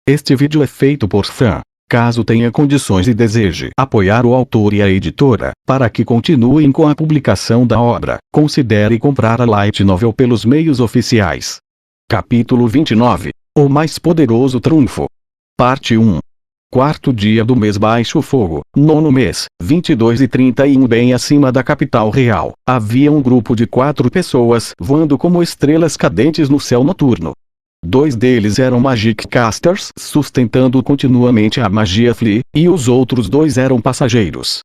Este vídeo é feito por fã. Caso tenha condições e deseje apoiar o autor e a editora, para que continuem com a publicação da obra, considere comprar a Light Novel pelos meios oficiais. Capítulo 29. O mais poderoso trunfo. Parte 1. Quarto dia do mês baixo fogo, nono mês, 22h31. Bem acima da capital real, havia um grupo de 4 pessoas voando como estrelas cadentes no céu noturno. 2 deles eram Magic Casters, sustentando continuamente a magia Flea, e os outros 2 eram passageiros.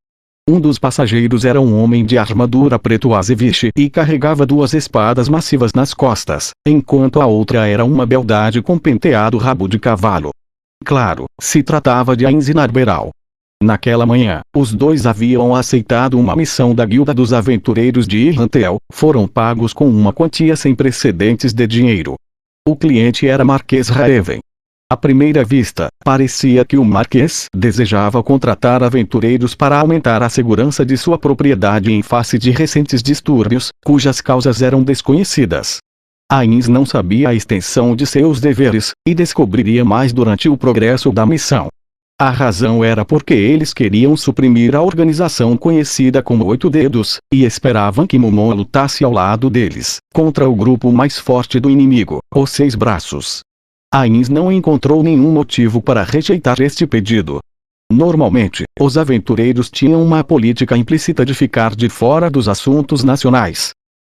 Um dos passageiros era um homem de armadura preto azeviche e carregava 2 espadas massivas nas costas, enquanto a outra era uma beldade com penteado rabo de cavalo. Claro, se tratava de Ainz Narberal. Naquela manhã, os 2 haviam aceitado uma missão da Guilda dos Aventureiros de Irrantel, foram pagos com uma quantia sem precedentes de dinheiro. O cliente era Marquês Raven. À primeira vista, parecia que o Marquês desejava contratar aventureiros para aumentar a segurança de sua propriedade em face de recentes distúrbios, cujas causas eram desconhecidas. Ainz não sabia a extensão de seus deveres, e descobriria mais durante o progresso da missão. A razão era porque eles queriam suprimir a organização conhecida como 8 Dedos, e esperavam que Momon lutasse ao lado deles, contra o grupo mais forte do inimigo, os 6 Braços. Ainz não encontrou nenhum motivo para rejeitar este pedido. Normalmente, os aventureiros tinham uma política implícita de ficar de fora dos assuntos nacionais.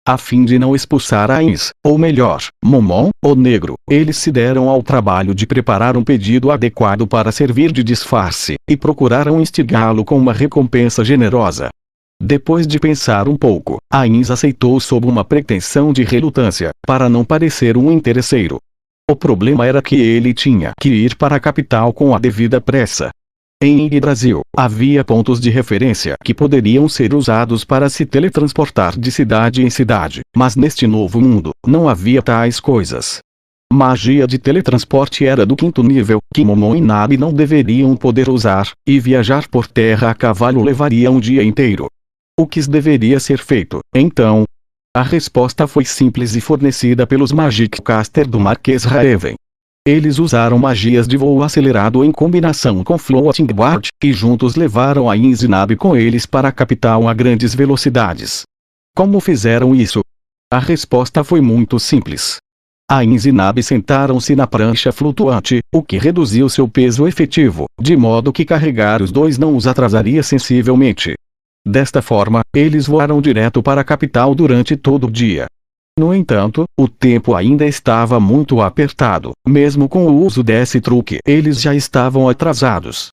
A fim de não expulsar Ainz, ou melhor, Momon, o Negro, eles se deram ao trabalho de preparar um pedido adequado para servir de disfarce, e procuraram instigá-lo com uma recompensa generosa. Depois de pensar um pouco, Ainz aceitou sob uma pretensão de relutância, para não parecer um interesseiro. O problema era que ele tinha que ir para a capital com a devida pressa. Em Yggdrasil, havia pontos de referência que poderiam ser usados para se teletransportar de cidade em cidade, mas neste novo mundo, não havia tais coisas. Magia de teletransporte era do 5º nível, que Momon e Nabi não deveriam poder usar, e viajar por terra a cavalo levaria um dia inteiro. O que deveria ser feito, então? A resposta foi simples e fornecida pelos Magic Caster do Marquês Raven. Eles usaram magias de voo acelerado em combinação com Floating Guard, e juntos levaram Ainz e Nabi com eles para a capital a grandes velocidades. Como fizeram isso? A resposta foi muito simples. Ainz e Nabi sentaram-se na prancha flutuante, o que reduziu seu peso efetivo, de modo que carregar os 2 não os atrasaria sensivelmente. Desta forma, eles voaram direto para a capital durante todo o dia. No entanto, o tempo ainda estava muito apertado, mesmo com o uso desse truque, eles já estavam atrasados.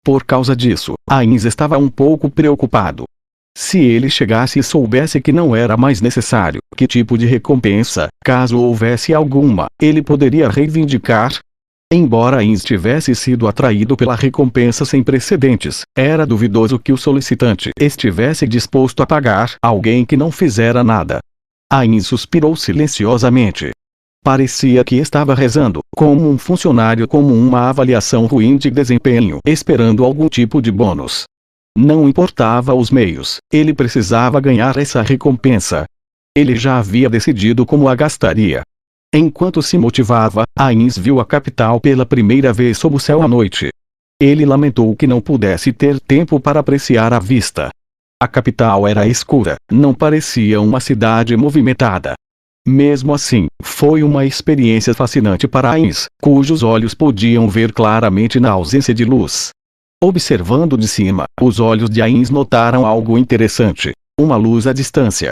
Por causa disso, Ainz estava um pouco preocupado. Se ele chegasse e soubesse que não era mais necessário, que tipo de recompensa, caso houvesse alguma, ele poderia reivindicar? Embora Ainz tivesse sido atraído pela recompensa sem precedentes, era duvidoso que o solicitante estivesse disposto a pagar alguém que não fizera nada. Ainz suspirou silenciosamente. Parecia que estava rezando, como um funcionário como uma avaliação ruim de desempenho, esperando algum tipo de bônus. Não importava os meios, ele precisava ganhar essa recompensa. Ele já havia decidido como a gastaria. Enquanto se motivava, Ainz viu a capital pela primeira vez sob o céu à noite. Ele lamentou que não pudesse ter tempo para apreciar a vista. A capital era escura, não parecia uma cidade movimentada. Mesmo assim, foi uma experiência fascinante para Ainz, cujos olhos podiam ver claramente na ausência de luz. Observando de cima, os olhos de Ainz notaram algo interessante: uma luz à distância.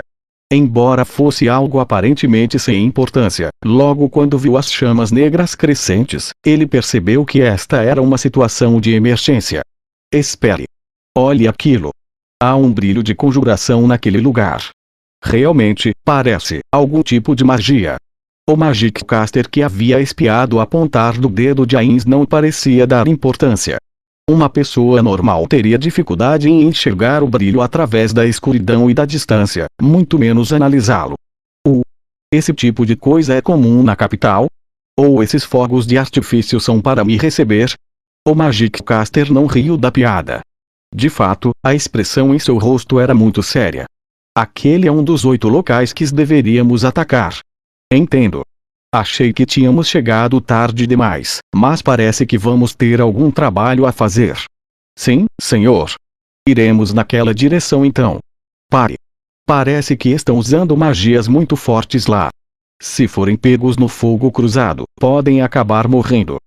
Embora fosse algo aparentemente sem importância, logo quando viu as chamas negras crescentes, ele percebeu que esta era uma situação de emergência. Espere. Olhe aquilo. Há um brilho de conjuração naquele lugar. Realmente, parece algum tipo de magia. O Magic Caster que havia espiado apontar do dedo de Ainz não parecia dar importância. Uma pessoa normal teria dificuldade em enxergar o brilho através da escuridão e da distância, muito menos analisá-lo. Esse tipo de coisa é comum na capital? Ou esses fogos de artifício são para me receber? O Magic Caster não riu da piada. De fato, a expressão em seu rosto era muito séria. Aquele é um dos 8 locais que deveríamos atacar. Entendo. Achei que tínhamos chegado tarde demais, mas parece que vamos ter algum trabalho a fazer. Sim, senhor. Iremos naquela direção então. Pare. Parece que estão usando magias muito fortes lá. Se forem pegos no fogo cruzado, podem acabar morrendo.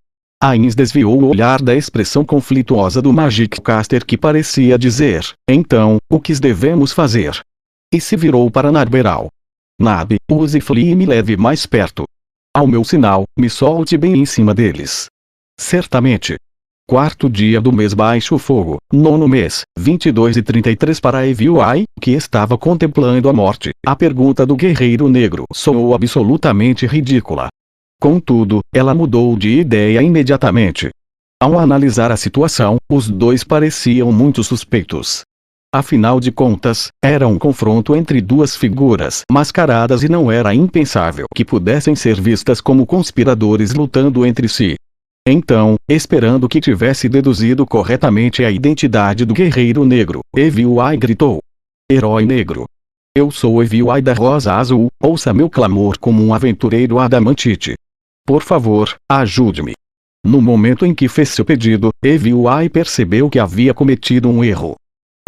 Ainz desviou o olhar da expressão conflituosa do Magic Caster que parecia dizer, então, o que devemos fazer? E se virou para Narberal. Nab, use Flea e me leve mais perto. Ao meu sinal, me solte bem em cima deles. Certamente. Quarto dia do mês baixo fogo, nono mês, 22:33 para Eviuai, que estava contemplando a morte. A pergunta do guerreiro negro soou absolutamente ridícula. Contudo, ela mudou de ideia imediatamente. Ao analisar a situação, os dois pareciam muito suspeitos. Afinal de contas, era um confronto entre duas figuras mascaradas e não era impensável que pudessem ser vistas como conspiradores lutando entre si. Então, esperando que tivesse deduzido corretamente a identidade do guerreiro negro, Eviuai gritou. Herói negro. Eu sou Eviuai da Rosa Azul, ouça meu clamor como um aventureiro adamantite. Por favor, ajude-me. No momento em que fez seu pedido, Eviuai percebeu que havia cometido um erro.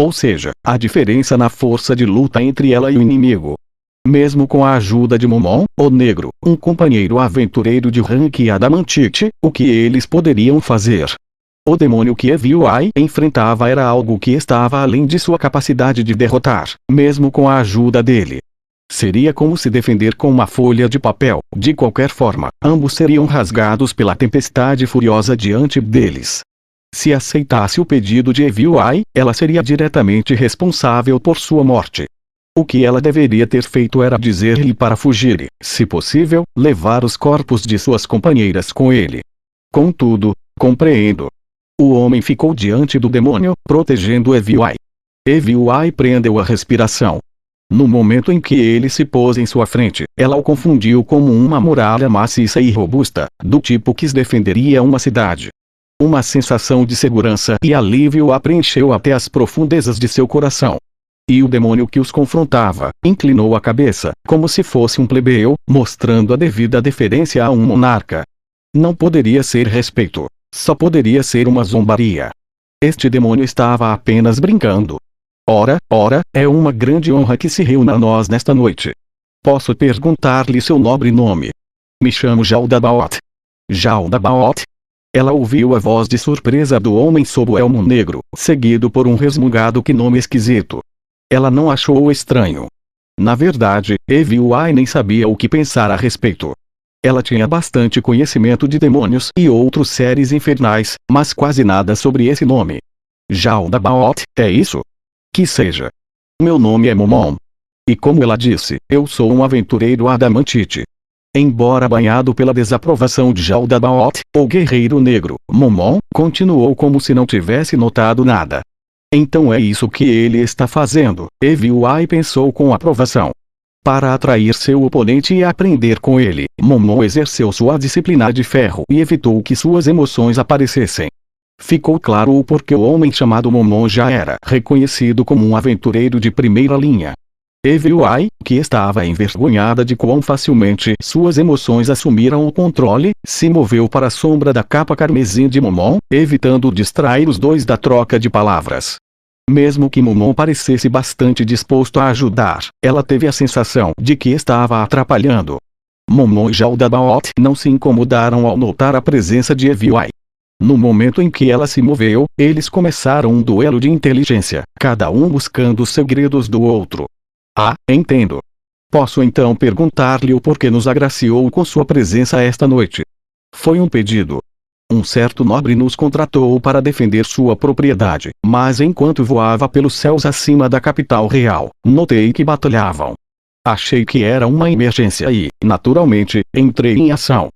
Ou seja, a diferença na força de luta entre ela e o inimigo. Mesmo com a ajuda de Momon, o negro, um companheiro aventureiro de rank adamantite, o que eles poderiam fazer? O demônio que Eviuai enfrentava era algo que estava além de sua capacidade de derrotar, mesmo com a ajuda dele. Seria como se defender com uma folha de papel. De qualquer forma, ambos seriam rasgados pela tempestade furiosa diante deles. Se aceitasse o pedido de Eviuai, ela seria diretamente responsável por sua morte. O que ela deveria ter feito era dizer-lhe para fugir e, se possível, levar os corpos de suas companheiras com ele. Contudo, compreendo. O homem ficou diante do demônio, protegendo Eviuai. Eviuai prendeu a respiração. No momento em que ele se pôs em sua frente, ela o confundiu como uma muralha maciça e robusta, do tipo que defenderia uma cidade. Uma sensação de segurança e alívio a preencheu até as profundezas de seu coração. E o demônio que os confrontava, inclinou a cabeça, como se fosse um plebeu, mostrando a devida deferência a um monarca. Não poderia ser respeito. Só poderia ser uma zombaria. Este demônio estava apenas brincando. Ora, é uma grande honra que se reúna a nós nesta noite. Posso perguntar-lhe seu nobre nome? Me chamo Jaldabaoth. Jaldabaoth? Ela ouviu a voz de surpresa do homem sob o elmo negro, seguido por um resmungado que nome esquisito. Ela não achou estranho. Na verdade, Eviuai nem sabia o que pensar a respeito. Ela tinha bastante conhecimento de demônios e outros seres infernais, mas quase nada sobre esse nome. Jaldabaoth, é isso? Que seja. Meu nome é Momon. E como ela disse, eu sou um aventureiro adamantite. Embora banhado pela desaprovação de Jaldabaoth, o guerreiro negro, Momon, continuou como se não tivesse notado nada. Então é isso que ele está fazendo, Eviuai pensou com aprovação. Para atrair seu oponente e aprender com ele, Momon exerceu sua disciplina de ferro e evitou que suas emoções aparecessem. Ficou claro o porquê o homem chamado Momon já era reconhecido como um aventureiro de primeira linha. Eviuai, que estava envergonhada de quão facilmente suas emoções assumiram o controle, se moveu para a sombra da capa carmesim de Momon, evitando distrair os dois da troca de palavras. Mesmo que Momon parecesse bastante disposto a ajudar, ela teve a sensação de que estava atrapalhando. Momon e Jaldabaoth não se incomodaram ao notar a presença de Eviuai. No momento em que ela se moveu, eles começaram um duelo de inteligência, cada um buscando os segredos do outro. Ah, entendo. Posso então perguntar-lhe o porquê nos agraciou com sua presença esta noite? Foi um pedido. Um certo nobre nos contratou para defender sua propriedade, mas enquanto voava pelos céus acima da capital real, notei que batalhavam. Achei que era uma emergência e, naturalmente, entrei em ação.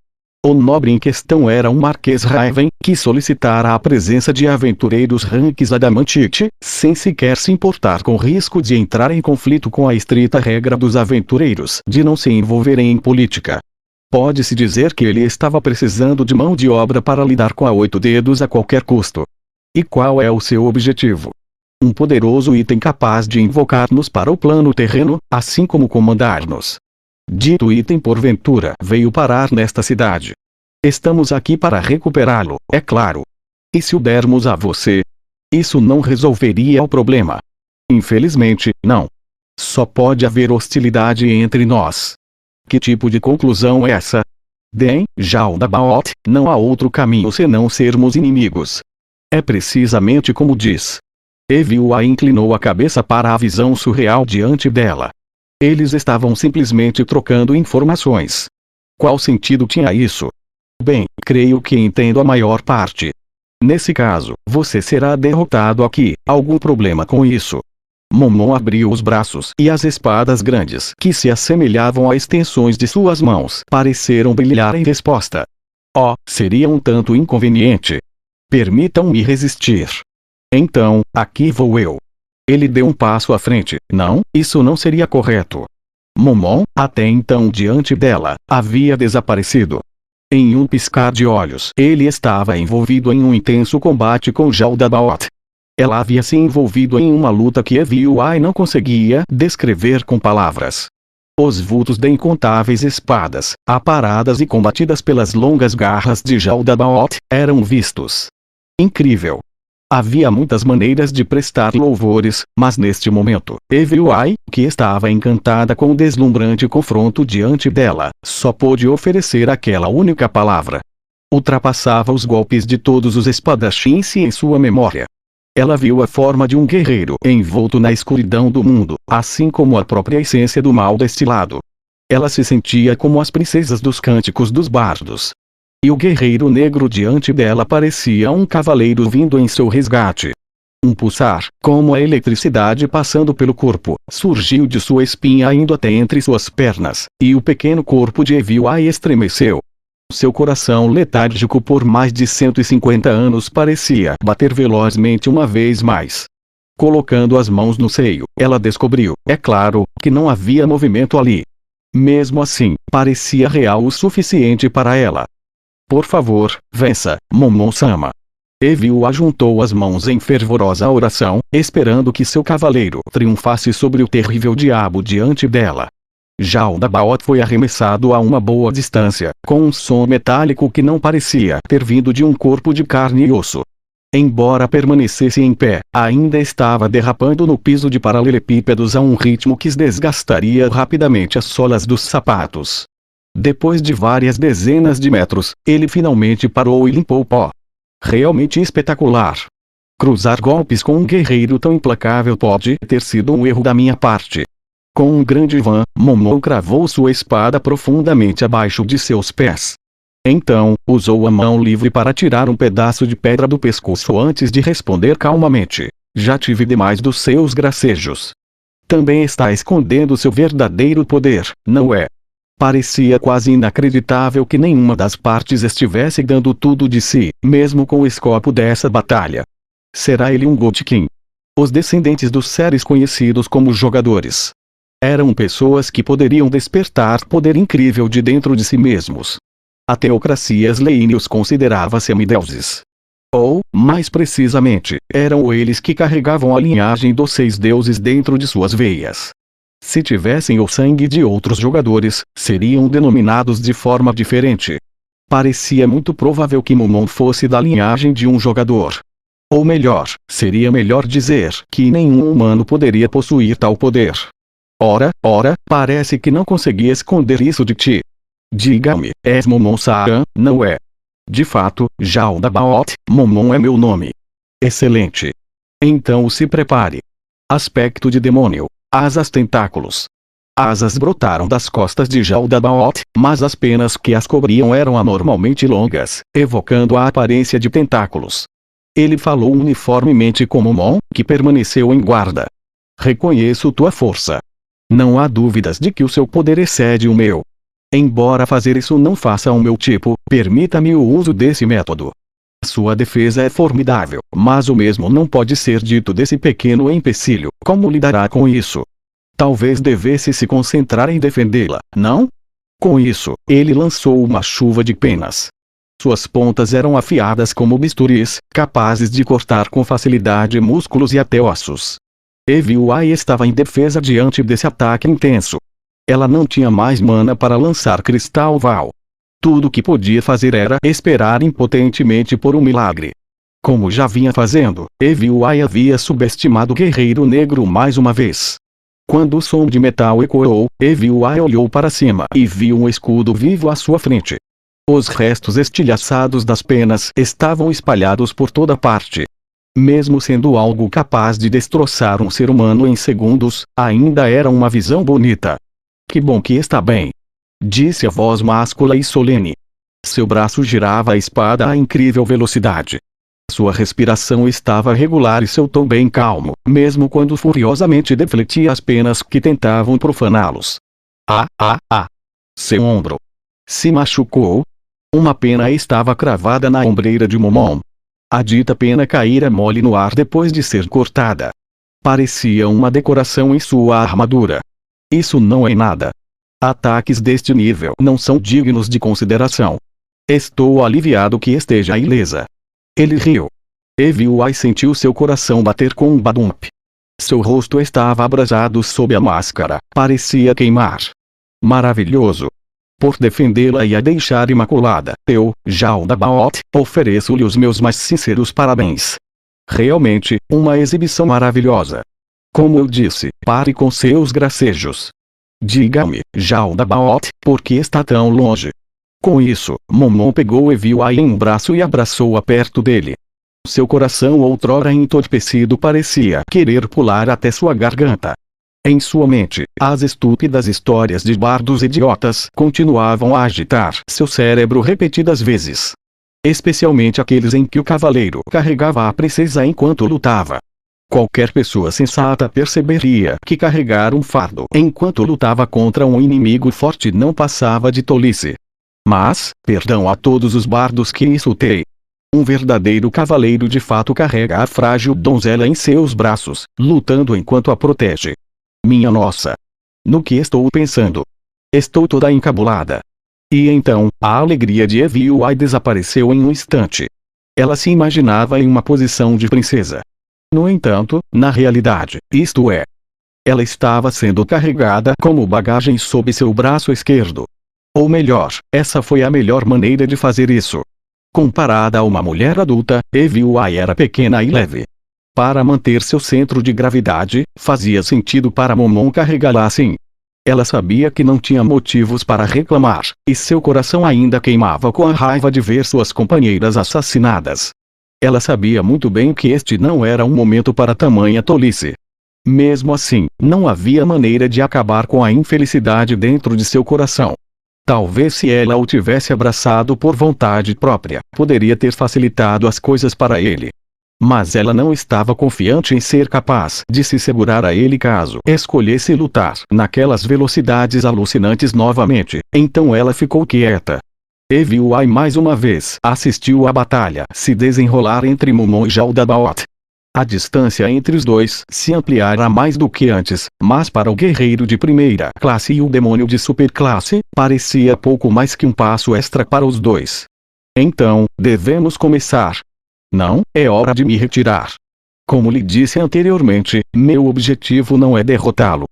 O nobre em questão era um Marquês Raven, que solicitara a presença de aventureiros ranks adamantite, sem sequer se importar com o risco de entrar em conflito com a estrita regra dos aventureiros de não se envolverem em política. Pode-se dizer que ele estava precisando de mão de obra para lidar com a 8 dedos a qualquer custo. E qual é o seu objetivo? Um poderoso item capaz de invocar-nos para o plano terreno, assim como comandar-nos. Dito item porventura veio parar nesta cidade. Estamos aqui para recuperá-lo, é claro. E se o dermos a você? Isso não resolveria o problema. Infelizmente, não. Só pode haver hostilidade entre nós. Que tipo de conclusão é essa? Bem, Jaldabaoth, não há outro caminho senão sermos inimigos. É precisamente como diz. Eviu-a inclinou a cabeça para a visão surreal diante dela. Eles estavam simplesmente trocando informações. Qual sentido tinha isso? Bem, creio que entendo a maior parte. Nesse caso, você será derrotado aqui. Algum problema com isso? Momon abriu os braços e as espadas grandes que se assemelhavam a extensões de suas mãos pareceram brilhar em resposta. Oh, seria um tanto inconveniente. Permitam-me resistir. Então, aqui vou eu. Ele deu um passo à frente. Não, isso não seria correto. Momon, até então diante dela, havia desaparecido. Em um piscar de olhos, ele estava envolvido em um intenso combate com Jaldabaoth. Ela havia se envolvido em uma luta que Eviu-ai não conseguia descrever com palavras. Os vultos de incontáveis espadas, aparadas e combatidas pelas longas garras de Jaldabaoth, eram vistos. Incrível. Havia muitas maneiras de prestar louvores, mas neste momento, Eviu-ai, que estava encantada com o deslumbrante confronto diante dela, só pôde oferecer aquela única palavra. Ultrapassava os golpes de todos os espadachins em sua memória. Ela viu a forma de um guerreiro envolto na escuridão do mundo, assim como a própria essência do mal destilado. Ela se sentia como as princesas dos cânticos dos bardos. E o guerreiro negro diante dela parecia um cavaleiro vindo em seu resgate. Um pulsar, como a eletricidade passando pelo corpo, surgiu de sua espinha indo até entre suas pernas, e o pequeno corpo de Eviu-ai estremeceu. Seu coração letárgico por mais de 150 anos parecia bater velozmente uma vez mais. Colocando as mãos no seio, ela descobriu, é claro, que não havia movimento ali. Mesmo assim, parecia real o suficiente para ela. Por favor, vença, Momon-sama. Eviu-a juntou as mãos em fervorosa oração, esperando que seu cavaleiro triunfasse sobre o terrível diabo diante dela. Jaldabaoth foi arremessado a uma boa distância, com um som metálico que não parecia ter vindo de um corpo de carne e osso. Embora permanecesse em pé, ainda estava derrapando no piso de paralelepípedos a um ritmo que desgastaria rapidamente as solas dos sapatos. Depois de várias dezenas de metros, ele finalmente parou e limpou o pó. Realmente espetacular. Cruzar golpes com um guerreiro tão implacável pode ter sido um erro da minha parte. Com um grande vã, Momon cravou sua espada profundamente abaixo de seus pés. Então, usou a mão livre para tirar um pedaço de pedra do pescoço antes de responder calmamente. Já tive demais dos seus gracejos. Também está escondendo seu verdadeiro poder, não é? Parecia quase inacreditável que nenhuma das partes estivesse dando tudo de si, mesmo com o escopo dessa batalha. Será ele um Godkin? Os descendentes dos seres conhecidos como jogadores. Eram pessoas que poderiam despertar poder incrível de dentro de si mesmos. A teocracia Sleine os considerava semideuses. Ou, mais precisamente, eram eles que carregavam a linhagem dos 6 deuses dentro de suas veias. Se tivessem o sangue de outros jogadores, seriam denominados de forma diferente. Parecia muito provável que Momon fosse da linhagem de um jogador. Ou melhor, seria melhor dizer que nenhum humano poderia possuir tal poder. Ora, parece que não consegui esconder isso de ti. Diga-me, és Momon-san, não é? De fato, Jaldabaoth, Momon é meu nome. Excelente. Então se prepare. Aspecto de demônio. Asas tentáculos. Asas brotaram das costas de Jaldabaoth, mas as penas que as cobriam eram anormalmente longas, evocando a aparência de tentáculos. Ele falou uniformemente com Momon, que permaneceu em guarda. Reconheço tua força. Não há dúvidas de que o seu poder excede o meu. Embora fazer isso não faça o meu tipo, permita-me o uso desse método. Sua defesa é formidável, mas o mesmo não pode ser dito desse pequeno empecilho. Como lidará com isso? Talvez devesse se concentrar em defendê-la, não? Com isso, ele lançou uma chuva de penas. Suas pontas eram afiadas como bisturis, capazes de cortar com facilidade músculos e até ossos. Eviu-ai estava indefesa diante desse ataque intenso. Ela não tinha mais mana para lançar Cristal Val. Tudo o que podia fazer era esperar impotentemente por um milagre. Como já vinha fazendo, EVI havia subestimado o Guerreiro Negro mais uma vez. Quando o som de metal ecoou, EVI olhou para cima e viu um escudo vivo à sua frente. Os restos estilhaçados das penas estavam espalhados por toda parte. Mesmo sendo algo capaz de destroçar um ser humano em segundos, ainda era uma visão bonita. Que bom que está bem, disse a voz máscula e solene. Seu braço girava a espada a incrível velocidade. Sua respiração estava regular e seu tom bem calmo, mesmo quando furiosamente defletia as penas que tentavam profaná-los. Seu ombro se machucou? Uma pena estava cravada na ombreira de Momon. A dita pena caíra mole no ar depois de ser cortada. Parecia uma decoração em sua armadura. Isso não é nada. Ataques deste nível não são dignos de consideração. Estou aliviado que esteja ilesa. Ele riu. EVI sentiu seu coração bater com um badump. Seu rosto estava abrasado sob a máscara, parecia queimar. Maravilhoso. Por defendê-la e a deixar imaculada, eu, Jaldabaoth, ofereço-lhe os meus mais sinceros parabéns. Realmente, uma exibição maravilhosa. Como eu disse, pare com seus gracejos. Diga-me, Jaldabaoth, por que está tão longe? Com isso, Momon pegou EVI em um braço e abraçou-a perto dele. Seu coração outrora entorpecido parecia querer pular até sua garganta. Em sua mente, as estúpidas histórias de bardos idiotas continuavam a agitar seu cérebro repetidas vezes. Especialmente aqueles em que o cavaleiro carregava a princesa enquanto lutava. Qualquer pessoa sensata perceberia que carregar um fardo enquanto lutava contra um inimigo forte não passava de tolice. Mas, perdão a todos os bardos que insultei. Um verdadeiro cavaleiro de fato carrega a frágil donzela em seus braços, lutando enquanto a protege. Minha nossa! No que estou pensando? Estou toda encabulada. E então, a alegria de EVI desapareceu em um instante. Ela se imaginava em uma posição de princesa. No entanto, na realidade, isto é, ela estava sendo carregada como bagagem sob seu braço esquerdo. Ou melhor, essa foi a melhor maneira de fazer isso. Comparada a uma mulher adulta, EVI era pequena e leve. Para manter seu centro de gravidade, fazia sentido para Momon carregá-la assim. Ela sabia que não tinha motivos para reclamar, e seu coração ainda queimava com a raiva de ver suas companheiras assassinadas. Ela sabia muito bem que este não era um momento para tamanha tolice. Mesmo assim, não havia maneira de acabar com a infelicidade dentro de seu coração. Talvez se ela o tivesse abraçado por vontade própria, poderia ter facilitado as coisas para ele. Mas ela não estava confiante em ser capaz de se segurar a ele caso escolhesse lutar naquelas velocidades alucinantes novamente, então ela ficou quieta. EVI mais uma vez assistiu à batalha se desenrolar entre Momon e Jaldabaoth. A distância entre os dois se ampliara mais do que antes, mas para o guerreiro de primeira classe e o demônio de superclasse, parecia pouco mais que um passo extra para os dois. Então, devemos começar. Não, é hora de me retirar. Como lhe disse anteriormente, meu objetivo não é derrotá-lo.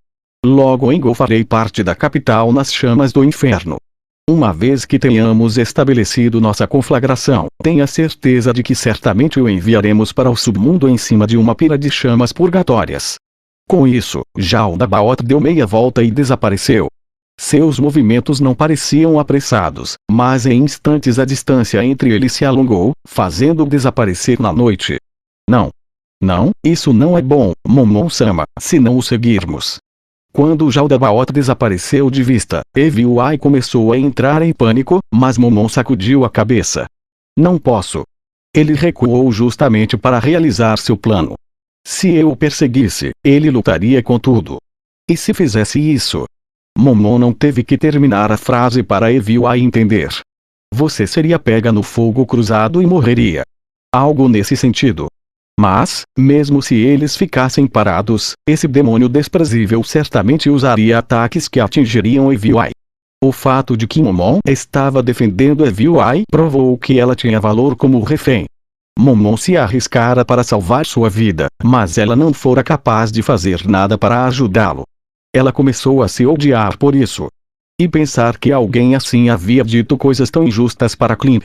Logo engolfarei parte da capital nas chamas do inferno. Uma vez que tenhamos estabelecido nossa conflagração, tenha certeza de que certamente o enviaremos para o submundo em cima de uma pira de chamas purgatórias. Com isso, Jaldabaoth deu meia volta e desapareceu. Seus movimentos não pareciam apressados, mas em instantes a distância entre eles se alongou, fazendo-o desaparecer na noite. Não. Não, isso não é bom, Momon-sama, se não o seguirmos. Quando Jaldabaoth desapareceu de vista, EVI começou a entrar em pânico, mas Momon sacudiu a cabeça. Não posso. Ele recuou justamente para realizar seu plano. Se eu o perseguisse, ele lutaria com tudo. E se fizesse isso? Momon não teve que terminar a frase para EVI entender. Você seria pega no fogo cruzado e morreria. Algo nesse sentido. Mas, mesmo se eles ficassem parados, esse demônio desprezível certamente usaria ataques que atingiriam EVI. O fato de que Momon estava defendendo EVI provou que ela tinha valor como refém. Momon se arriscara para salvar sua vida, mas ela não fora capaz de fazer nada para ajudá-lo. Ela começou a se odiar por isso. E pensar que alguém assim havia dito coisas tão injustas para Clint.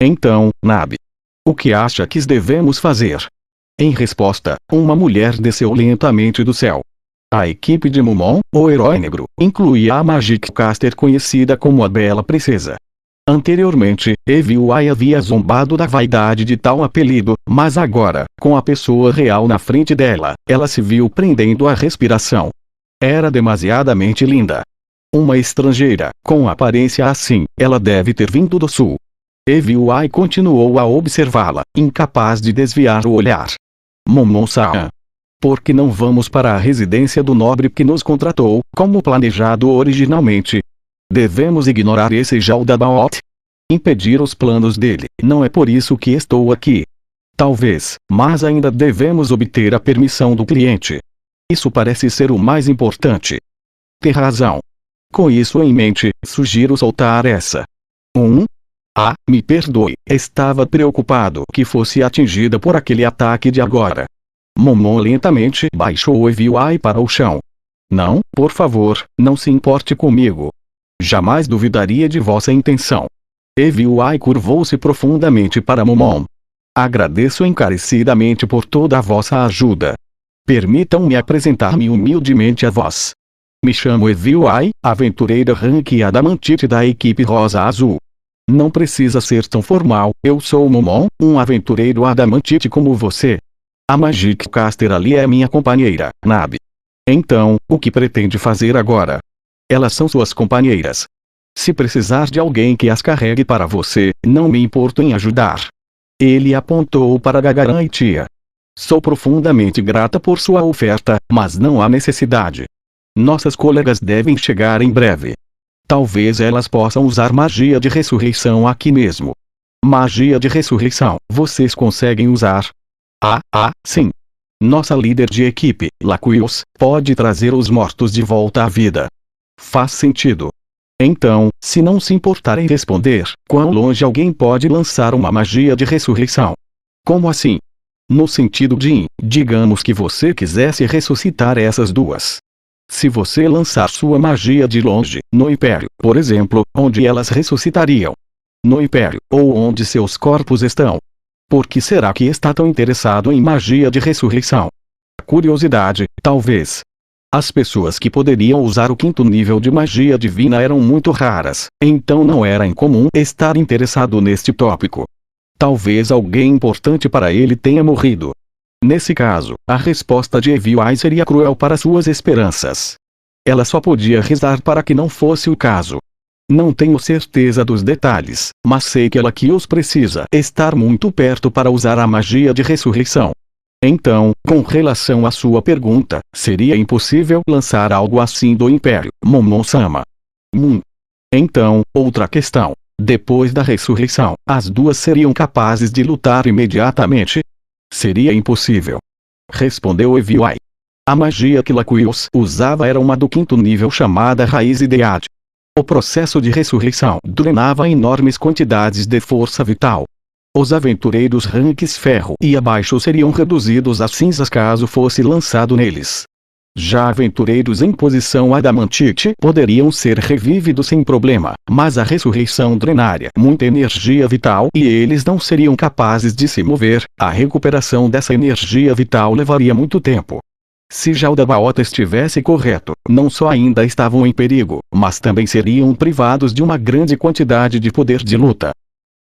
Então, Nabe, o que acha que devemos fazer? Em resposta, uma mulher desceu lentamente do céu. A equipe de Mumon, o herói negro, incluía a Magic Caster conhecida como a Bela Princesa. Anteriormente, EVI havia zombado da vaidade de tal apelido, mas agora, com a pessoa real na frente dela, ela se viu prendendo a respiração. Era demasiadamente linda. Uma estrangeira, com aparência assim, ela deve ter vindo do sul. EVI continuou a observá-la, incapaz de desviar o olhar. Momon-san, por que não vamos para a residência do nobre que nos contratou, como planejado originalmente? Devemos ignorar esse Jaldabaoth? Impedir os planos dele, não é por isso que estou aqui. Talvez, mas ainda devemos obter a permissão do cliente. Isso parece ser o mais importante. Tem razão. Com isso em mente, sugiro soltar essa. Me perdoe, estava preocupado que fosse atingida por aquele ataque de agora. Momon lentamente baixou o EVI para o chão. Não, por favor, não se importe comigo. Jamais duvidaria de vossa intenção. EVI curvou-se profundamente para Momon. Agradeço encarecidamente por toda a vossa ajuda. Permitam-me apresentar-me humildemente a vós. Me chamo EVI, aventureira rank adamantite da equipe Rosa Azul. Não precisa ser tão formal, eu sou Momon, um aventureiro adamantite como você. A Magic Caster ali é minha companheira, Nabe. Então, o que pretende fazer agora? Elas são suas companheiras. Se precisar de alguém que as carregue para você, não me importo em ajudar. Ele apontou para Gagaran e Tia. Sou profundamente grata por sua oferta, mas não há necessidade. Nossas colegas devem chegar em breve. Talvez elas possam usar magia de ressurreição aqui mesmo. Magia de ressurreição, vocês conseguem usar? Sim. Nossa líder de equipe, Laquios, pode trazer os mortos de volta à vida. Faz sentido. Então, se não se importar em responder, quão longe alguém pode lançar uma magia de ressurreição? Como assim? No sentido de, digamos que você quisesse ressuscitar essas duas. Se você lançar sua magia de longe, no Império, por exemplo, onde elas ressuscitariam? No Império, ou onde seus corpos estão? Por que será que está tão interessado em magia de ressurreição? Curiosidade, talvez. As pessoas que poderiam usar o 5º nível de magia divina eram muito raras, então não era incomum estar interessado neste tópico. Talvez alguém importante para ele tenha morrido. Nesse caso, a resposta de EVI seria cruel para suas esperanças. Ela só podia rezar para que não fosse o caso. Não tenho certeza dos detalhes, mas sei que ela que os precisa estar muito perto para usar a magia de ressurreição. Então, com relação à sua pergunta, seria impossível lançar algo assim do Império, Momon-sama. Então, outra questão. Depois da ressurreição, as duas seriam capazes de lutar imediatamente? Seria impossível. Respondeu EVI. A magia que Laquios usava era uma do 5º nível chamada Raiz Idead. O processo de ressurreição drenava enormes quantidades de força vital. Os aventureiros ranks ferro e abaixo seriam reduzidos a cinzas caso fosse lançado neles. Já aventureiros em posição adamantite poderiam ser revividos sem problema, mas a ressurreição drenaria muita energia vital e eles não seriam capazes de se mover, a recuperação dessa energia vital levaria muito tempo. Se Jaldabaoth estivesse correto, não só ainda estavam em perigo, mas também seriam privados de uma grande quantidade de poder de luta.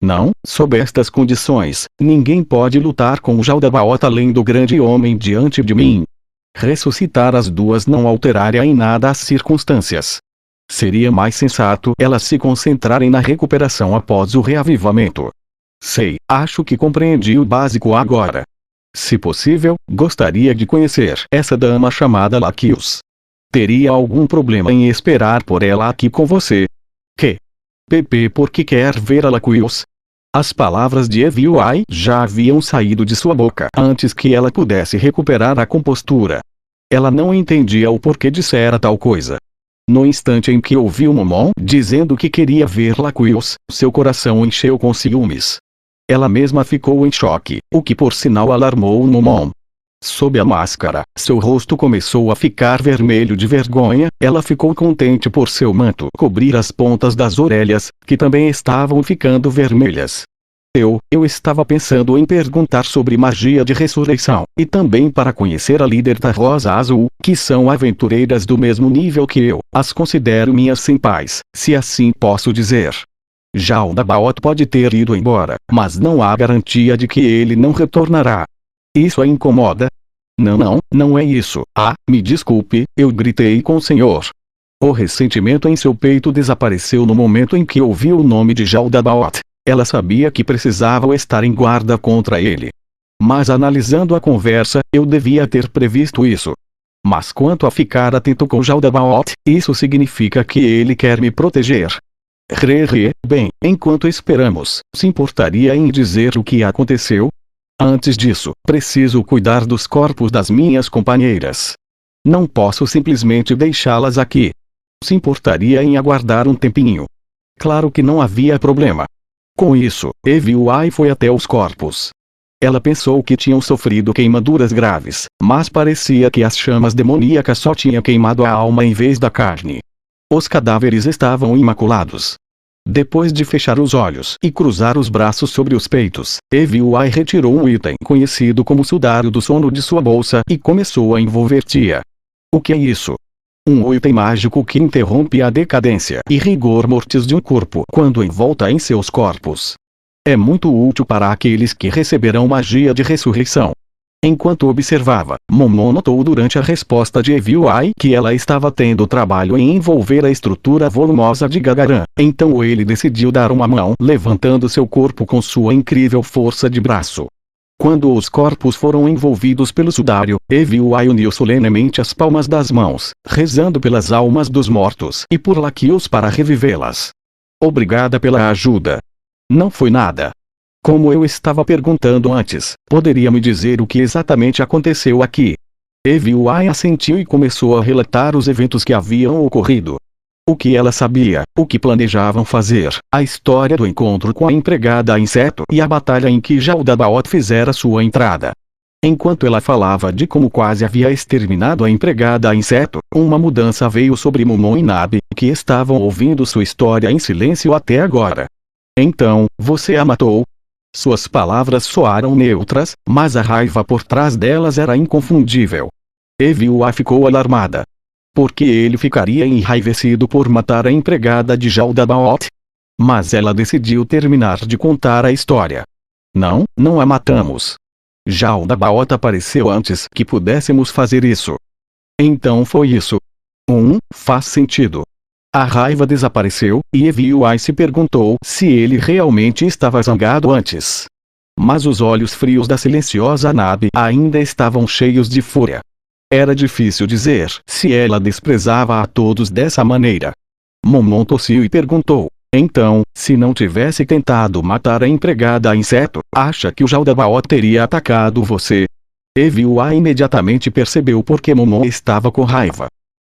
Não, sob estas condições, ninguém pode lutar com Jaldabaoth além do grande homem diante de mim. Ressuscitar as duas não alteraria em nada as circunstâncias. Seria mais sensato elas se concentrarem na recuperação após o reavivamento. Sei, acho que compreendi o básico agora. Se possível, gostaria de conhecer essa dama chamada Laquios. Teria algum problema em esperar por ela aqui com você? Por que quer ver a Laquios? As palavras de EVI já haviam saído de sua boca antes que ela pudesse recuperar a compostura. Ela não entendia o porquê dissera tal coisa. No instante em que ouviu Momon dizendo que queria ver Laquios, seu coração encheu com ciúmes. Ela mesma ficou em choque, o que por sinal alarmou Momon. Sob a máscara, seu rosto começou a ficar vermelho de vergonha. Ela ficou contente por seu manto cobrir as pontas das orelhas, que também estavam ficando vermelhas. Eu estava pensando em perguntar sobre magia de ressurreição, e também para conhecer a líder da Rosa Azul, que são aventureiras do mesmo nível que eu. As considero minhas senpais, se assim posso dizer. Jaldabaoth pode ter ido embora, mas não há garantia de que ele não retornará. Isso a incomoda? Não é isso. Ah, me desculpe, eu gritei com o senhor. O ressentimento em seu peito desapareceu no momento em que ouviu o nome de Jaldabaoth. Ela sabia que precisava estar em guarda contra ele. Mas analisando a conversa, eu devia ter previsto isso. Mas quanto a ficar atento com Jaldabaoth, isso significa que ele quer me proteger. Bem, enquanto esperamos, se importaria em dizer o que aconteceu? Antes disso, preciso cuidar dos corpos das minhas companheiras. Não posso simplesmente deixá-las aqui. Se importaria em aguardar um tempinho? Claro que não havia problema. Com isso, Eviuai foi até os corpos. Ela pensou que tinham sofrido queimaduras graves, mas parecia que as chamas demoníacas só tinham queimado a alma em vez da carne. Os cadáveres estavam imaculados. Depois de fechar os olhos e cruzar os braços sobre os peitos, Eviuai retirou um item conhecido como sudário do sono de sua bolsa e começou a envolver Tia. O que é isso? Um item mágico que interrompe a decadência e rigor mortis de um corpo quando envolta em seus corpos. É muito útil para aqueles que receberão magia de ressurreição. Enquanto observava, Momon notou durante a resposta de Eviuai que ela estava tendo trabalho em envolver a estrutura volumosa de Gagaran. Então ele decidiu dar uma mão levantando seu corpo com sua incrível força de braço. Quando os corpos foram envolvidos pelo sudário, Eviuai uniu solenemente as palmas das mãos, rezando pelas almas dos mortos e por Laquios para revivê-las. Obrigada pela ajuda. Não foi nada. Como eu estava perguntando antes, poderia me dizer o que exatamente aconteceu aqui? Eviuai assentiu e começou a relatar os eventos que haviam ocorrido. O que ela sabia, o que planejavam fazer, a história do encontro com a empregada inseto e a batalha em que Jaldabaoth fizera sua entrada. Enquanto ela falava de como quase havia exterminado a empregada inseto, uma mudança veio sobre Momon e Nabe, que estavam ouvindo sua história em silêncio até agora. Então, você a matou? Suas palavras soaram neutras, mas a raiva por trás delas era inconfundível. Eviuai ficou alarmada. Por que ele ficaria enraivecido por matar a empregada de Jaldabaoth? Mas ela decidiu terminar de contar a história. Não a matamos. Jaldabaoth apareceu antes que pudéssemos fazer isso. Então foi isso. Faz sentido. A raiva desapareceu, e Eviuai se perguntou se ele realmente estava zangado antes. Mas os olhos frios da silenciosa Nabe ainda estavam cheios de fúria. Era difícil dizer se ela desprezava a todos dessa maneira. Momon tossiu e perguntou: então, se não tivesse tentado matar a empregada inseto, acha que o Jaldabaoth teria atacado você? Eviuai imediatamente percebeu por que Momon estava com raiva.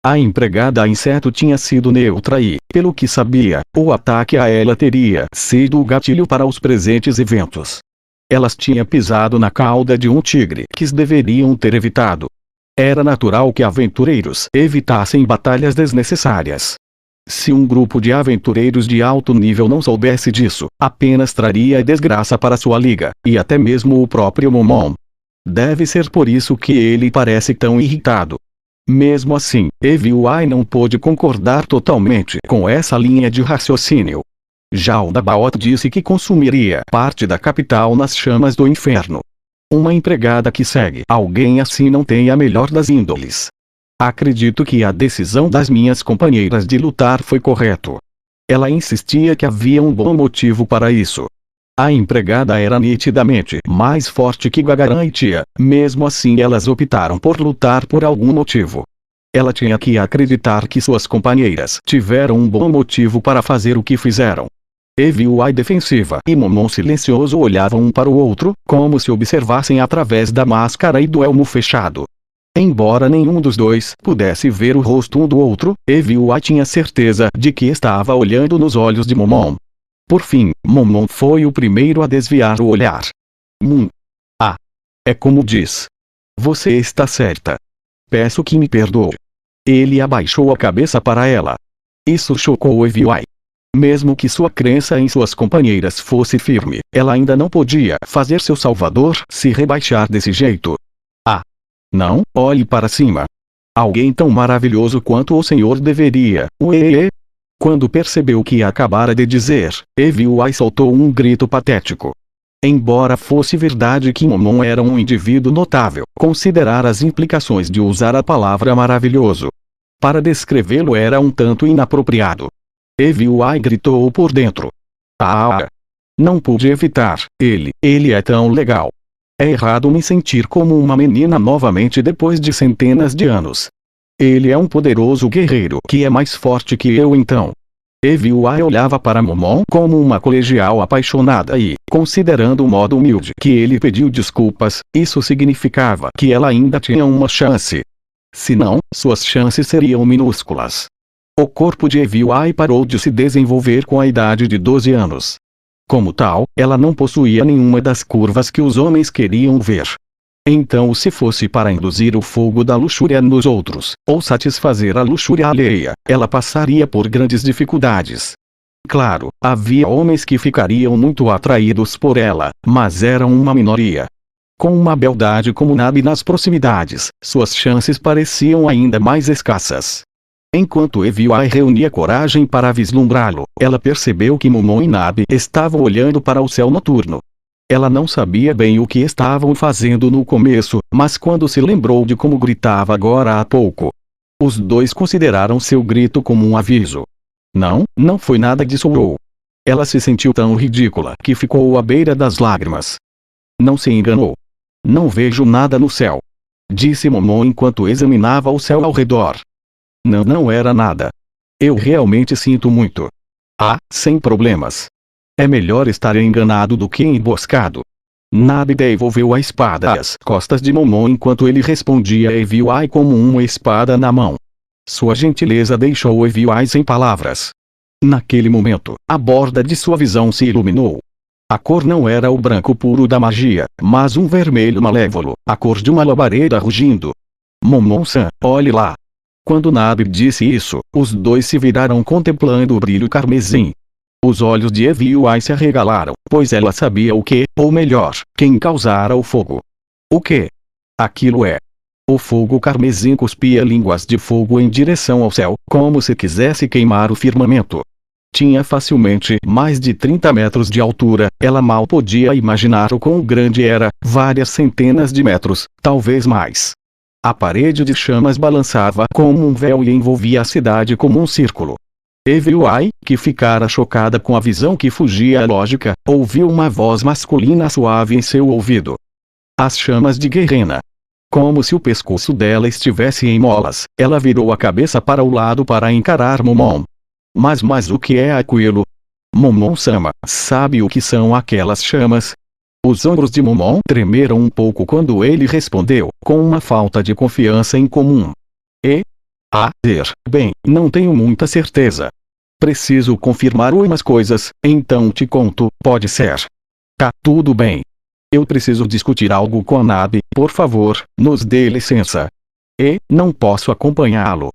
A empregada inseto tinha sido neutra e, pelo que sabia, o ataque a ela teria sido o gatilho para os presentes eventos. Elas tinham pisado na cauda de um tigre que deveriam ter evitado. Era natural que aventureiros evitassem batalhas desnecessárias. Se um grupo de aventureiros de alto nível não soubesse disso, apenas traria desgraça para sua liga, e até mesmo o próprio Momon. Deve ser por isso que ele parece tão irritado. Mesmo assim, Eviuai não pôde concordar totalmente com essa linha de raciocínio. Jaldabaoth disse que consumiria parte da capital nas chamas do inferno. Uma empregada que segue alguém assim não tem a melhor das índoles. Acredito que a decisão das minhas companheiras de lutar foi correto. Ela insistia que havia um bom motivo para isso. A empregada era nitidamente mais forte que Gagaran e Tia, mesmo assim elas optaram por lutar por algum motivo. Ela tinha que acreditar que suas companheiras tiveram um bom motivo para fazer o que fizeram. Eviuai defensiva e Momon silencioso olhavam um para o outro, como se observassem através da máscara e do elmo fechado. Embora nenhum dos dois pudesse ver o rosto um do outro, Eviuai tinha certeza de que estava olhando nos olhos de Momon. Por fim, Momon foi o primeiro a desviar o olhar. É como diz. Você está certa. Peço que me perdoe. Ele abaixou a cabeça para ela. Isso chocou Eviwai. Mesmo que sua crença em suas companheiras fosse firme, ela ainda não podia fazer seu salvador se rebaixar desse jeito. Ah! Não, olhe para cima. Alguém tão maravilhoso quanto o Senhor deveria. Ué! Quando percebeu o que acabara de dizer, Eviwai soltou um grito patético. Embora fosse verdade que Momon era um indivíduo notável, considerar as implicações de usar a palavra maravilhoso para descrevê-lo era um tanto inapropriado. Eviwai gritou por dentro. Ah! Não pude evitar, ele é tão legal. É errado me sentir como uma menina novamente depois de centenas de anos. Ele é um poderoso guerreiro que é mais forte que eu então. Eviwai olhava para Momon como uma colegial apaixonada e, considerando o modo humilde que ele pediu desculpas, isso significava que ela ainda tinha uma chance. Se não, suas chances seriam minúsculas. O corpo de Eviwai parou de se desenvolver com a idade de 12 anos. Como tal, ela não possuía nenhuma das curvas que os homens queriam ver. Então, se fosse para induzir o fogo da luxúria nos outros, ou satisfazer a luxúria alheia, ela passaria por grandes dificuldades. Claro, havia homens que ficariam muito atraídos por ela, mas eram uma minoria. Com uma beldade como Nabi nas proximidades, suas chances pareciam ainda mais escassas. Enquanto Eviwai reunia coragem para vislumbrá-lo, ela percebeu que Momon e Nabi estavam olhando para o céu noturno. Ela não sabia bem o que estavam fazendo no começo, mas quando se lembrou de como gritava agora há pouco, os dois consideraram seu grito como um aviso. Não foi nada disso. Ela se sentiu tão ridícula que ficou à beira das lágrimas. Não se enganou. Não vejo nada no céu, disse Momon enquanto examinava o céu ao redor. Não era nada. Eu realmente sinto muito. Ah, sem problemas. É melhor estar enganado do que emboscado. Nabi devolveu a espada às costas de Momon enquanto ele respondia a Eviwai como uma espada na mão. Sua gentileza deixou Eviwai sem palavras. Naquele momento, a borda de sua visão se iluminou. A cor não era o branco puro da magia, mas um vermelho malévolo, a cor de uma labareda rugindo. Momon-san, olhe lá. Quando Nabi disse isso, os dois se viraram contemplando o brilho carmesim. Os olhos de Eviwai se arregalaram, pois ela sabia o que, ou melhor, quem causara o fogo. O que? Aquilo é. O fogo carmesim cuspia línguas de fogo em direção ao céu, como se quisesse queimar o firmamento. Tinha facilmente mais de 30 metros de altura, ela mal podia imaginar o quão grande era, várias centenas de metros, talvez mais. A parede de chamas balançava como um véu e envolvia a cidade como um círculo. Eviwai, que ficara chocada com a visão que fugia à lógica, ouviu uma voz masculina suave em seu ouvido. As chamas de Guerrena. Como se o pescoço dela estivesse em molas, ela virou a cabeça para o lado para encarar Momon. Mas o que é aquilo? Momon-sama, sabe o que são aquelas chamas? Os ombros de Momon tremeram um pouco quando ele respondeu, com uma falta de confiança incomum. Bem, não tenho muita certeza. Preciso confirmar umas coisas, então te conto, pode ser. Tá tudo bem. Eu preciso discutir algo com a Nabi, por favor, nos dê licença. Não posso acompanhá-lo.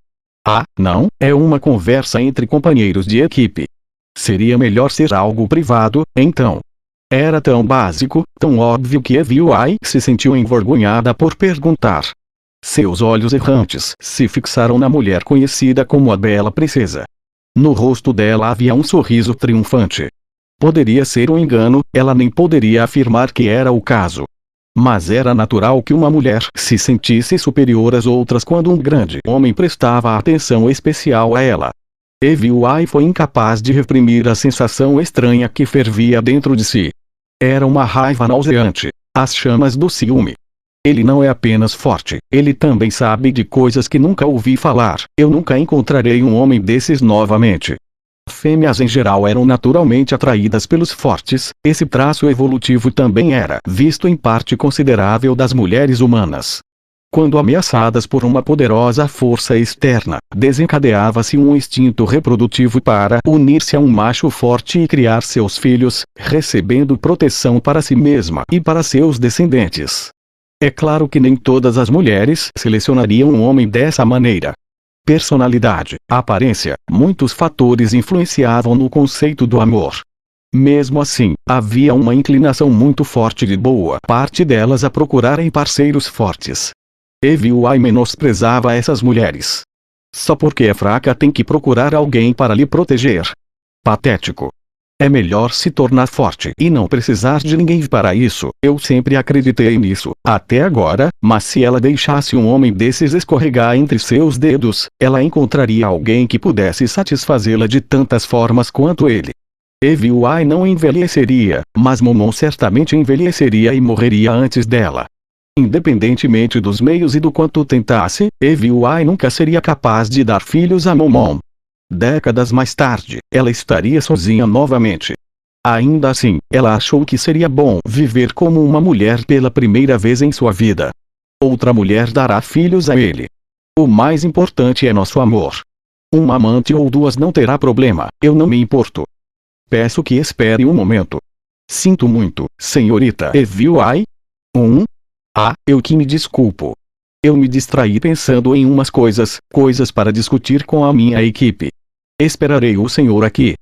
Não, é uma conversa entre companheiros de equipe. Seria melhor ser algo privado, então. Era tão básico, tão óbvio que Eviwai se sentiu envergonhada por perguntar. Seus olhos errantes se fixaram na mulher conhecida como a Bela Princesa. No rosto dela havia um sorriso triunfante. Poderia ser um engano, ela nem poderia afirmar que era o caso. Mas era natural que uma mulher se sentisse superior às outras quando um grande homem prestava atenção especial a ela. Eviwai foi incapaz de reprimir a sensação estranha que fervia dentro de si. Era uma raiva nauseante, as chamas do ciúme. Ele não é apenas forte, ele também sabe de coisas que nunca ouvi falar. Eu nunca encontrarei um homem desses novamente. Fêmeas em geral eram naturalmente atraídas pelos fortes, esse traço evolutivo também era visto em parte considerável das mulheres humanas. Quando ameaçadas por uma poderosa força externa, desencadeava-se um instinto reprodutivo para unir-se a um macho forte e criar seus filhos, recebendo proteção para si mesma e para seus descendentes. É claro que nem todas as mulheres selecionariam um homem dessa maneira. Personalidade, aparência, muitos fatores influenciavam no conceito do amor. Mesmo assim, havia uma inclinação muito forte de boa parte delas a procurarem parceiros fortes. EVI menosprezava essas mulheres. Só porque é fraca tem que procurar alguém para lhe proteger. Patético. É melhor se tornar forte e não precisar de ninguém para isso. Eu sempre acreditei nisso, até agora, mas se ela deixasse um homem desses escorregar entre seus dedos, ela encontraria alguém que pudesse satisfazê-la de tantas formas quanto ele. EVI não envelheceria, mas Momon certamente envelheceria e morreria antes dela. Independentemente dos meios e do quanto tentasse, EVI nunca seria capaz de dar filhos a Momon. Décadas mais tarde, ela estaria sozinha novamente. Ainda assim, ela achou que seria bom viver como uma mulher pela primeira vez em sua vida. Outra mulher dará filhos a ele. O mais importante é nosso amor. Uma amante ou duas não terá problema, eu não me importo. Peço que espere um momento. Sinto muito, senhorita EVI. Eu que me desculpo. Eu me distraí pensando em umas coisas para discutir com a minha equipe. Esperarei o senhor aqui.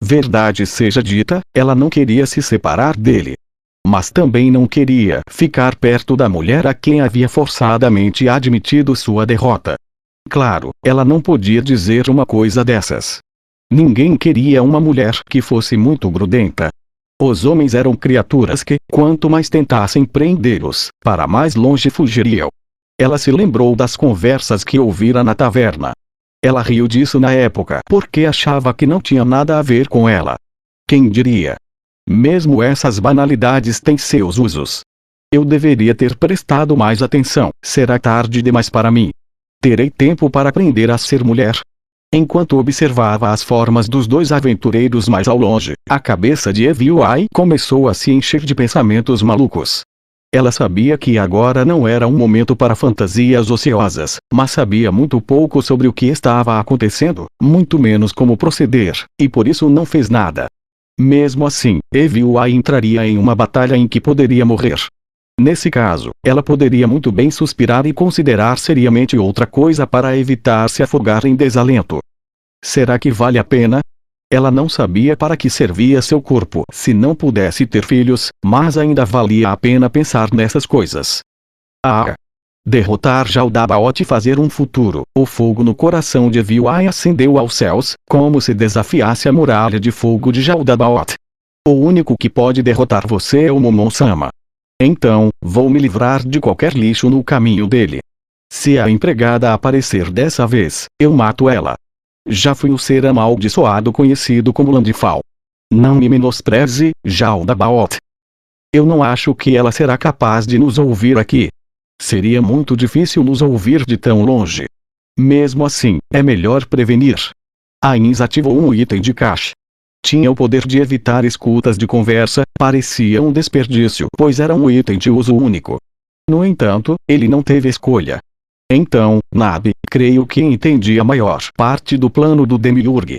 Verdade seja dita, ela não queria se separar dele. Mas também não queria ficar perto da mulher a quem havia forçadamente admitido sua derrota. Claro, ela não podia dizer uma coisa dessas. Ninguém queria uma mulher que fosse muito grudenta. Os homens eram criaturas que, quanto mais tentassem prendê-los, para mais longe fugiriam. Ela se lembrou das conversas que ouvira na taverna. Ela riu disso na época porque achava que não tinha nada a ver com ela. Quem diria? Mesmo essas banalidades têm seus usos. Eu deveria ter prestado mais atenção. Será tarde demais para mim? Terei tempo para aprender a ser mulher? Enquanto observava as formas dos dois aventureiros mais ao longe, a cabeça de EVI começou a se encher de pensamentos malucos. Ela sabia que agora não era um momento para fantasias ociosas, mas sabia muito pouco sobre o que estava acontecendo, muito menos como proceder, e por isso não fez nada. Mesmo assim, EVI entraria em uma batalha em que poderia morrer. Nesse caso, ela poderia muito bem suspirar e considerar seriamente outra coisa para evitar se afogar em desalento. Será que vale a pena? Ela não sabia para que servia seu corpo se não pudesse ter filhos, mas ainda valia a pena pensar nessas coisas. Derrotar Jaldabaoth e fazer um futuro. O fogo no coração de EVI acendeu aos céus, como se desafiasse a muralha de fogo de Jaldabaoth. O único que pode derrotar você é o Momon-sama. Então, vou me livrar de qualquer lixo no caminho dele. Se a empregada aparecer dessa vez, eu mato ela. Já fui o ser amaldiçoado conhecido como Landfall. Não me menospreze, Jaldabaoth. Eu não acho que ela será capaz de nos ouvir aqui. Seria muito difícil nos ouvir de tão longe. Mesmo assim, é melhor prevenir. Ainz ativou um item de caixa. Tinha o poder de evitar escutas de conversa, parecia um desperdício, pois era um item de uso único. No entanto, ele não teve escolha. Então, Nabe, creio que entendi a maior parte do plano do Demiurge.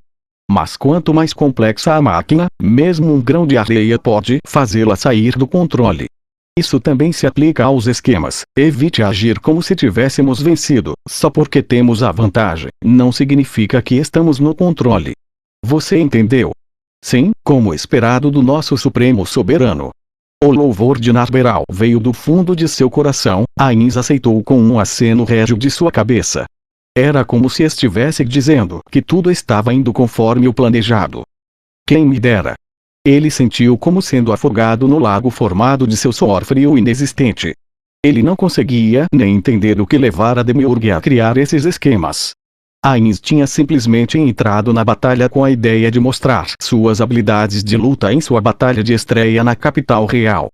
Mas quanto mais complexa a máquina, mesmo um grão de areia pode fazê-la sair do controle. Isso também se aplica aos esquemas. Evite agir como se tivéssemos vencido. Só porque temos a vantagem, não significa que estamos no controle. Você entendeu? Sim, como esperado do nosso Supremo Soberano. O louvor de Narberal veio do fundo de seu coração, Ainz aceitou com um aceno régio de sua cabeça. Era como se estivesse dizendo que tudo estava indo conforme o planejado. Quem me dera. Ele sentiu como sendo afogado no lago formado de seu suor frio inexistente. Ele não conseguia nem entender o que levara Demiurge a criar esses esquemas. Ainz tinha simplesmente entrado na batalha com a ideia de mostrar suas habilidades de luta em sua batalha de estreia na capital real.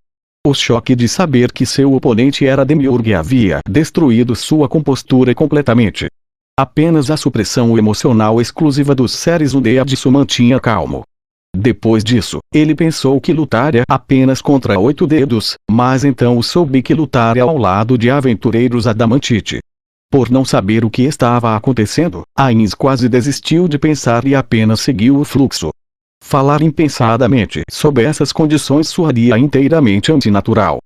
O choque de saber que seu oponente era Demiurge havia destruído sua compostura completamente. Apenas a supressão emocional exclusiva dos seres Undead o mantinha calmo. Depois disso, ele pensou que lutaria apenas contra 8 dedos, mas então soube que lutaria ao lado de aventureiros Adamantite. Por não saber o que estava acontecendo, Ainz quase desistiu de pensar e apenas seguiu o fluxo. Falar impensadamente sob essas condições soaria inteiramente antinatural.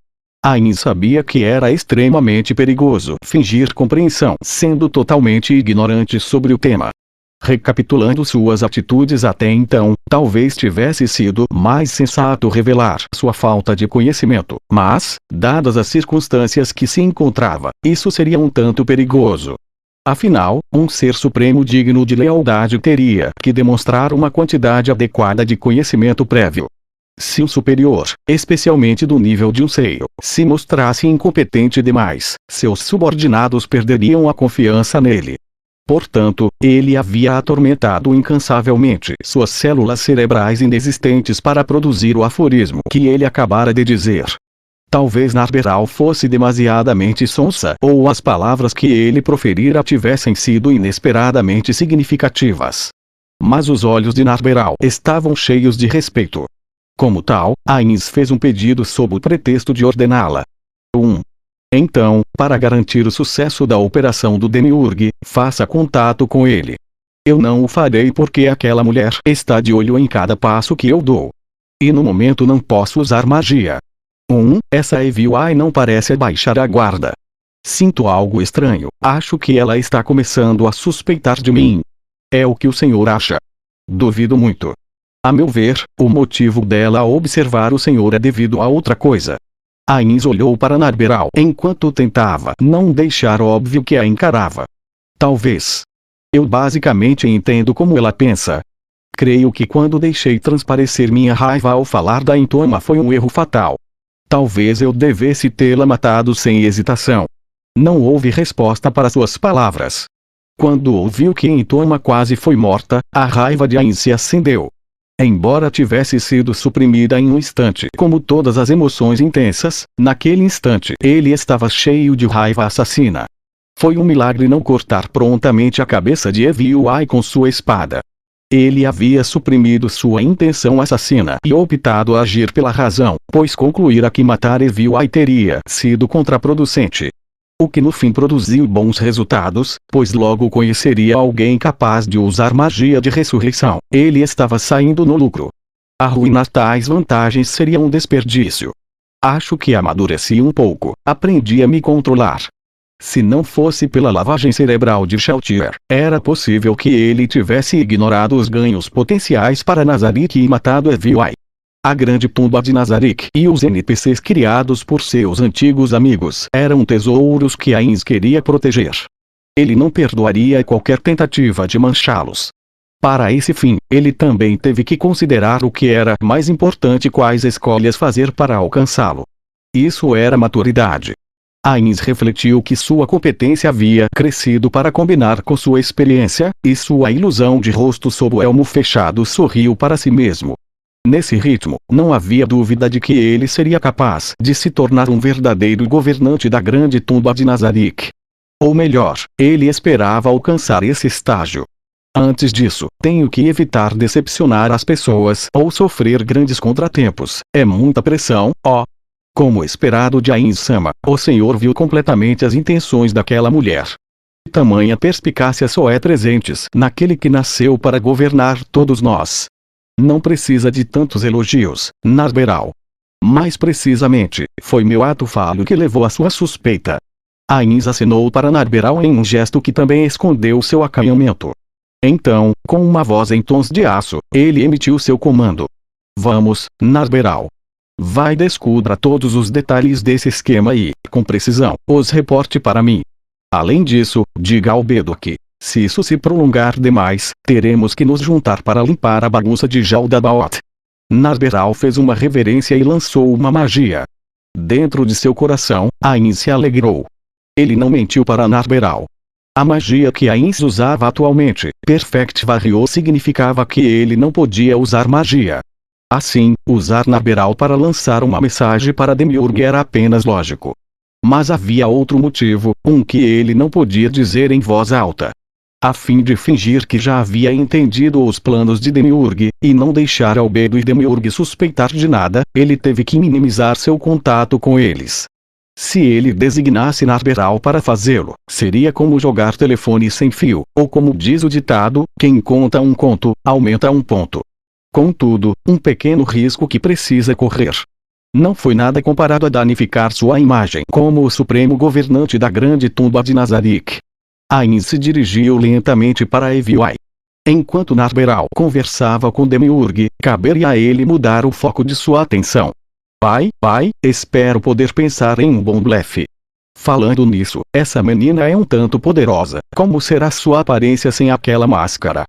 Ainz sabia que era extremamente perigoso fingir compreensão sendo totalmente ignorante sobre o tema. Recapitulando suas atitudes até então, talvez tivesse sido mais sensato revelar sua falta de conhecimento, mas, dadas as circunstâncias que se encontrava, isso seria um tanto perigoso. Afinal, um ser supremo digno de lealdade teria que demonstrar uma quantidade adequada de conhecimento prévio. Se o superior, especialmente do nível de um seio, se mostrasse incompetente demais, seus subordinados perderiam a confiança nele. Portanto, ele havia atormentado incansavelmente suas células cerebrais inexistentes para produzir o aforismo que ele acabara de dizer. Talvez Narberal fosse demasiadamente sonsa, ou as palavras que ele proferira tivessem sido inesperadamente significativas. Mas os olhos de Narberal estavam cheios de respeito. Como tal, Ainz fez um pedido sob o pretexto de ordená-la. Então, para garantir o sucesso da operação do Demiurge, faça contato com ele. Eu não o farei porque aquela mulher está de olho em cada passo que eu dou. E no momento não posso usar magia. Essa EVI não parece baixar a guarda. Sinto algo estranho, acho que ela está começando a suspeitar de mim. É o que o senhor acha? Duvido muito. A meu ver, o motivo dela observar o senhor é devido a outra coisa. Ainz olhou para Narberal enquanto tentava não deixar óbvio que a encarava. Talvez. Eu basicamente entendo como ela pensa. Creio que quando deixei transparecer minha raiva ao falar da Intoma foi um erro fatal. Talvez eu devesse tê-la matado sem hesitação. Não houve resposta para suas palavras. Quando ouviu que Intoma quase foi morta, a raiva de Ainz se acendeu. Embora tivesse sido suprimida em um instante como todas as emoções intensas, naquele instante ele estava cheio de raiva assassina. Foi um milagre não cortar prontamente a cabeça de EVI com sua espada. Ele havia suprimido sua intenção assassina e optado a agir pela razão, pois concluíra que matar EVI teria sido contraproducente. O que no fim produziu bons resultados, pois logo conheceria alguém capaz de usar magia de ressurreição. Ele estava saindo no lucro. Arruinar tais vantagens seria um desperdício. Acho que amadureci um pouco, aprendi a me controlar. Se não fosse pela lavagem cerebral de Sheltier, era possível que ele tivesse ignorado os ganhos potenciais para Nazarick e matado EVI. A grande tumba de Nazarick e os NPCs criados por seus antigos amigos eram tesouros que Ainz queria proteger. Ele não perdoaria qualquer tentativa de manchá-los. Para esse fim, ele também teve que considerar o que era mais importante e quais escolhas fazer para alcançá-lo. Isso era maturidade. Ainz refletiu que sua competência havia crescido para combinar com sua experiência, e sua ilusão de rosto sob o elmo fechado sorriu para si mesmo. Nesse ritmo, não havia dúvida de que ele seria capaz de se tornar um verdadeiro governante da grande tumba de Nazarick. Ou melhor, ele esperava alcançar esse estágio. Antes disso, tenho que evitar decepcionar as pessoas ou sofrer grandes contratempos. É muita pressão, ó. Como esperado de Ainz-sama, o senhor viu completamente as intenções daquela mulher. Tamanha perspicácia só é presentes naquele que nasceu para governar todos nós. Não precisa de tantos elogios, Narberal. Mais precisamente, foi meu ato falho que levou à sua suspeita. Ainz acenou para Narberal em um gesto que também escondeu seu acanhamento. Então, com uma voz em tons de aço, ele emitiu seu comando. Vamos, Narberal. Vai descubra todos os detalhes desse esquema e, com precisão, os reporte para mim. Além disso, diga ao Bedo que, se isso se prolongar demais, teremos que nos juntar para limpar a bagunça de Jaldabaoth. Narberal fez uma reverência e lançou uma magia. Dentro de seu coração, Ainz se alegrou. Ele não mentiu para Narberal. A magia que Ainz usava atualmente, Perfect Varrio, significava que ele não podia usar magia. Assim, usar Narberal para lançar uma mensagem para Demiurge era apenas lógico. Mas havia outro motivo, que ele não podia dizer em voz alta. A fim de fingir que já havia entendido os planos de Demiurge, e não deixar Albedo e Demiurge suspeitar de nada, ele teve que minimizar seu contato com eles. Se ele designasse Narberal para fazê-lo, seria como jogar telefone sem fio, ou como diz o ditado, quem conta um conto, aumenta um ponto. Contudo, um pequeno risco que precisa correr. Não foi nada comparado a danificar sua imagem como o supremo governante da grande tumba de Nazarick. Ain se dirigiu lentamente para Evioi. Enquanto Narberal conversava com Demiurge, caberia a ele mudar o foco de sua atenção. Pai, espero poder pensar em um bom blefe. Falando nisso, essa menina é um tanto poderosa. Como será sua aparência sem aquela máscara?